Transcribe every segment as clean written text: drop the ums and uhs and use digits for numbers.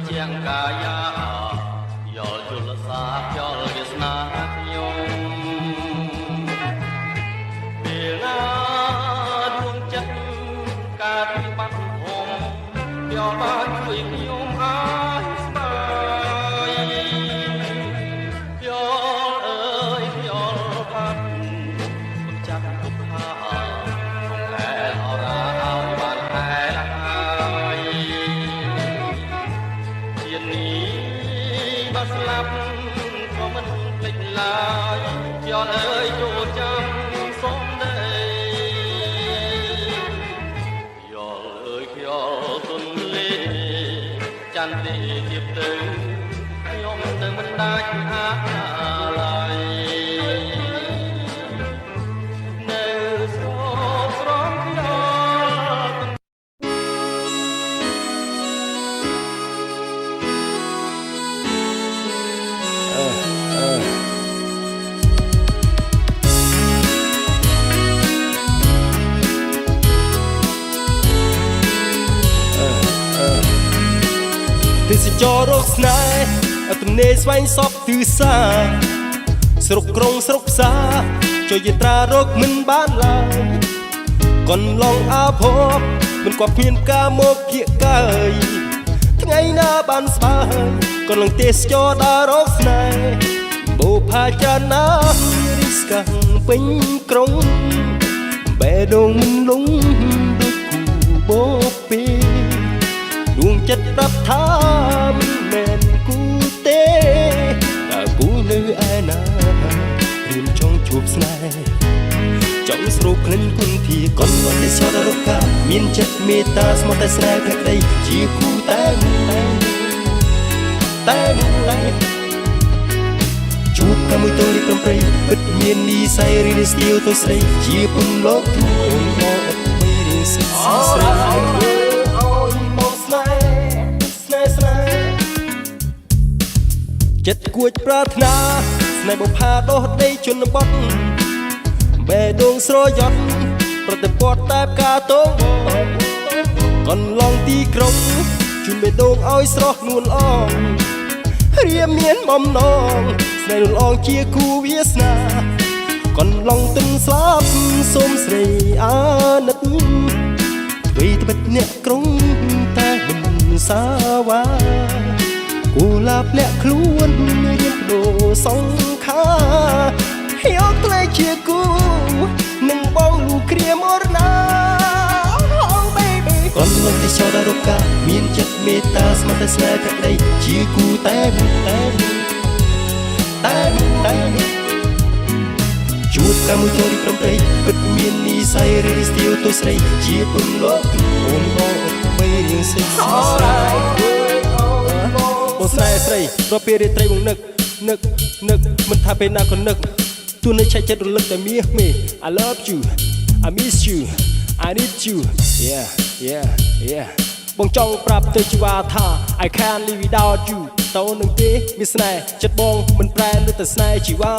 ជាងកាយាយល់ជលសាយល់វាសនាខ្ញុំពេលណាដួងចិត្តកើតពីបាត់ហុំយកបានជួយខ្ញុំឲ្យស្ដាយយកអើយយកបាត់ចាប់ទុកថាគង់តែអរ៉ាឲ្យបានតែហើយជានេះបាត់ស្លាប់ក៏មិនភ្លេចឡើយយកអើយចូលចាំសុំដីយកអើយយកទុនលេចន្ទទីទៀតទៅខ្ញុំនឹងមិនដាច់អាឡ័យនៅស្រោស្រង់ខ្ញុំទេសចររកស្នេហ៍ទំនេរស្វែងសពទិសាស្រុកក្រុងស្រុកផ្សារជួយយាត្រារកមិនបានឡើយកន្លងអាភពមិនគាត់គ្មានការមកគៀកកាយថ្ងៃណាបានស្បើយកន្លងទេសចរដើររកស្នេហ៍បូផាចាណារីស្កាំងពេញក្រុងបែដងមិនលងដូចគូបោកពីដួងចិត្តប្រាប់ថាមិនមែនគូទេតែគូនៅឯណារៀមចង់ជួបស្នេហ៍ចង់ស្រូបក្លិនគុនធាកន្លងទេសចររកាមានចិត្តមេត្តាស្មោះតែស្នេហ៍ភក្តីជាគូតែជួបតែមួយតូរីប្រំប្រៃពិតមាននីស័យរីស្ទៀវទៅស្រីជាពុនលោកទួងមកអត់បីរៀងសិស្សស្រីចិត្តគួចប្រាថ្នាស្នេហ៍បុផាដោះដីជនបទបេះដូងស្រយត់ប្រតិព័ទ្ធតែផ្កាតងកន្លងទីក្រុងជូនបេះដូងឲ្យស្រស់នួនអងរៀមមានបំណងស្នេហ៍នួនអងជាគូវាសនាកន្លងទិនស្លាប់សូមស្រីអាណិតអ្វីត្បិតអ្នកក្រុងតែមិនសាវ៉ាគូឡាប់លាក់ខ្លួនរៀបដូរសង្ខាយកក្លែងជាគូនឹងបងលូគ្រាមរណា Oh baby កន្លងទេសចររកាមានចិត្តមេត្តាស្មោះតែស្នេហ៍ភក្តីជាគូតែជួបកាមួយតូរីប្រំប្រៃពិតមាននីស័យរីស្ទៀវទៅស្រីជាពុនលោកអូនបងអត់បីរៀងសិស្សស្រីស្នេហ៍ស្រីរកពេលរាត្រីមកនឹកមិនថាពេលណាក៏នឹកទូនៅឆែកចិត្តរលឹកតែមាសមេ I love you I miss you I need you yeah បងចង់ប្រាប់ទៅជីវ៉ាថា I can't live without you តើនឹងទេមានស្នេហ៍ចិត្តបងមិនប្រែនៅតែស្នេហ៍ជីវ៉ា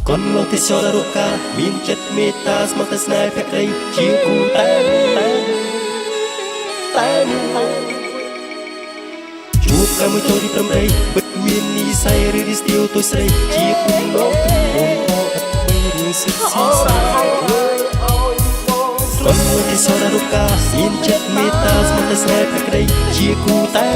កន្លងទេសចររកាមានចិត្តមេត្តាស្មោះតែស្នេហ៍ភក្តីជាគូតែជួបកាមួយតូរីប្រំប្រៃពិតមាននីស័យរីស្ទៀវទៅស្រីជាពុនលោកអូនបងអត់បីរៀងសិស្សស្រីកន្លងទេសចររកាមានចិត្តមេត្តាស្មោះតែស្នេហ៍ភក្តីជាគូតែ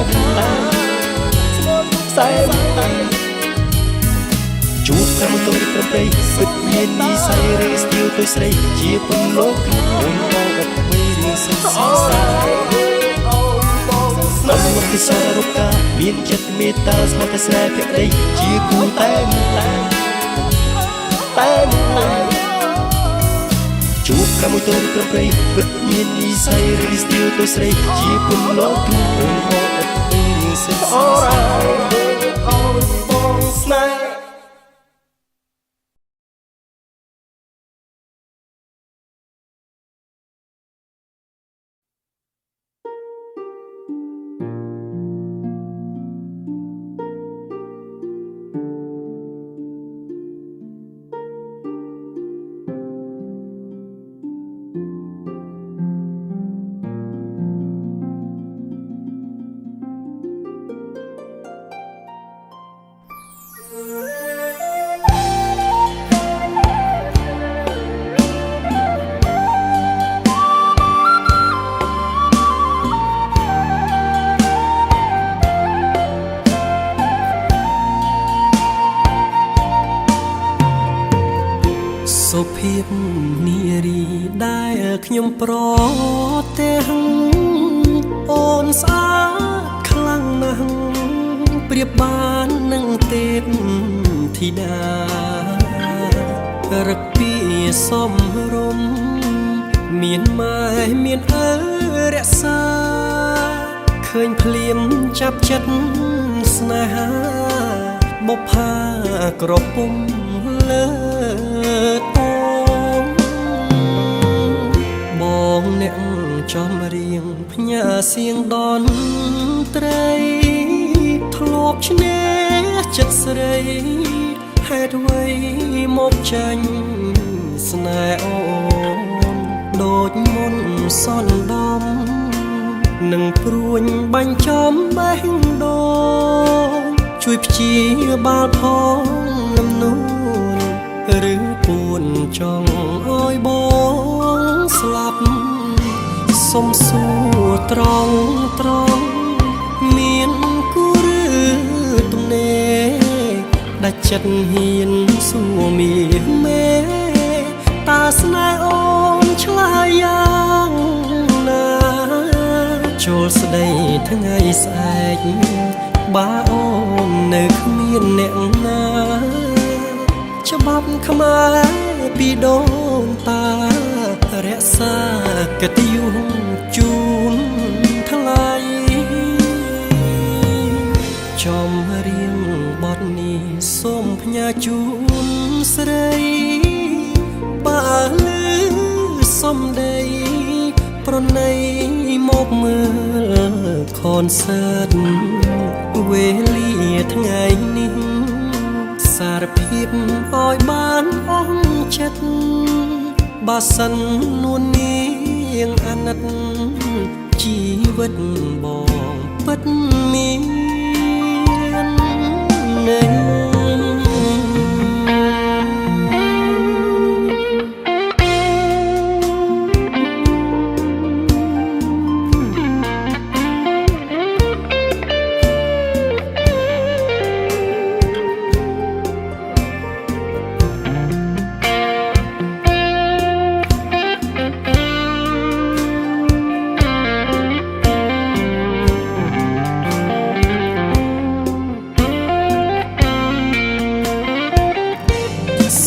ជួបកាមួយតូរីប្រំប្រៃពិតមាននីស័យរីស្ទៀវទៅស្រីជាពុនលោកអូនបងអត់បីរៀងសិស្សស្រីកន្លងទេសចររកាមានចិត្តមេត្តាស្មោះតែស្នេហ៍ភក្តីជាគូតែជួបកាមួយតូរីប្រំប្រៃពិតមាននីស័យរីស្ទៀវទៅស្រីជាពុនលោកអូនបងអត់បីរៀងសិស្សស្នេហ៍ ប្រទេសអូនស្អាតខ្លាំងណាស់ប្រៀបបាននឹងទេពធីតារឹកពីសំរុំមានម៉ែមានឪរក្សាឃើញភ្លៀមចាប់ចិត្តស្នេហាបុប្ផាក្រពុំលើតងបងអ្នកចំរៀងផ្ញើសៀងដនត្រីធ្លាប់ឈ្នះចិត្តស្រីហេតុអ្វីមកចាញ់ស្នេហ៍អូនដូចមុនសន្ដំនឹងព្រួញបាញ់ចំបេះដូងជួយព្យាបាលផងលំនួនឬពួនចង់អើយបងស្លាប់សុំសួរត្រង់មានគូឬទំនេរដាច់ចិត្តហ៊ានសួរមានមេតាស្នេហ៍អូនឆ្លើយយ៉ាងណាចូលស្ដីថ្ងៃស្អែកបើអូននៅគ្មានអ្នកណាច្បាប់ខ្មែរពីដូនតារក្សាកិត្តិយសជូនថ្លៃចំរៀងបទនេះសូមផ្ញើជូនស្រីបើលឺសំដីប្រណីមកមើលខនសើតវេលាថ្ងៃនេះសារភាពឲ្យបានអស់ចិត្តបើសិននួននាងអាណិតជីវិតបងពិតមាននៅ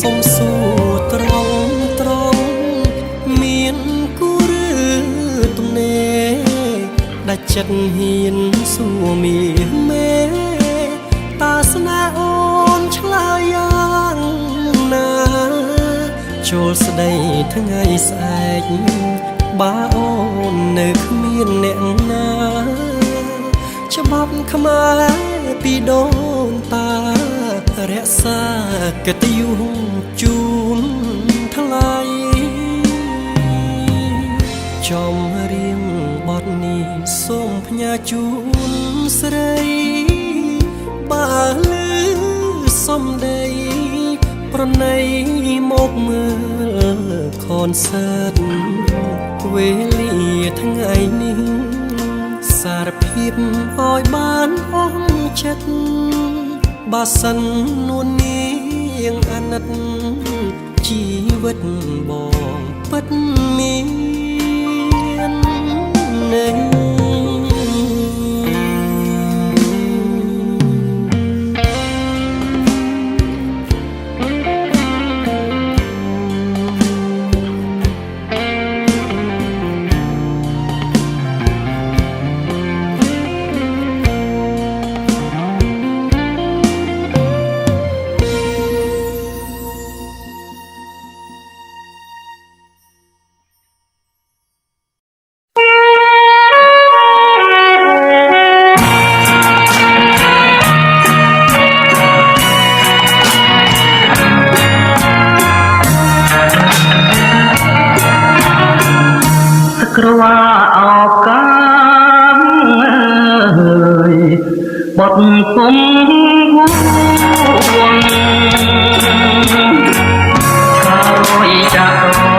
សុំសួរត្រង់មានគូឬទំនេរដាច់ចិត្តហ៊ានសួរមានមេតាស្នេហ៍អូនឆ្លើយយ៉ាងណាចូលស្ដីថ្ងៃស្អែកបើអូននៅគ្មានអ្នកណាច្បាប់ខ្មែរពីដូនតារក្សាកិត្តិយសជូនថ្លៃចំរៀងបទនេះសូមផ្ញើជូនស្រីបើលឺសំដីប្រណីមកមើលខនសើតវេលាថ្ងៃនេះសារភាពឲ្យបានអស់ចិត្តបើសិននួននាងអាណិតជីវិតបងពិតមាននៅក្រវ៉ាអោបកាមអើយបត់គុំវងឆារយចាក់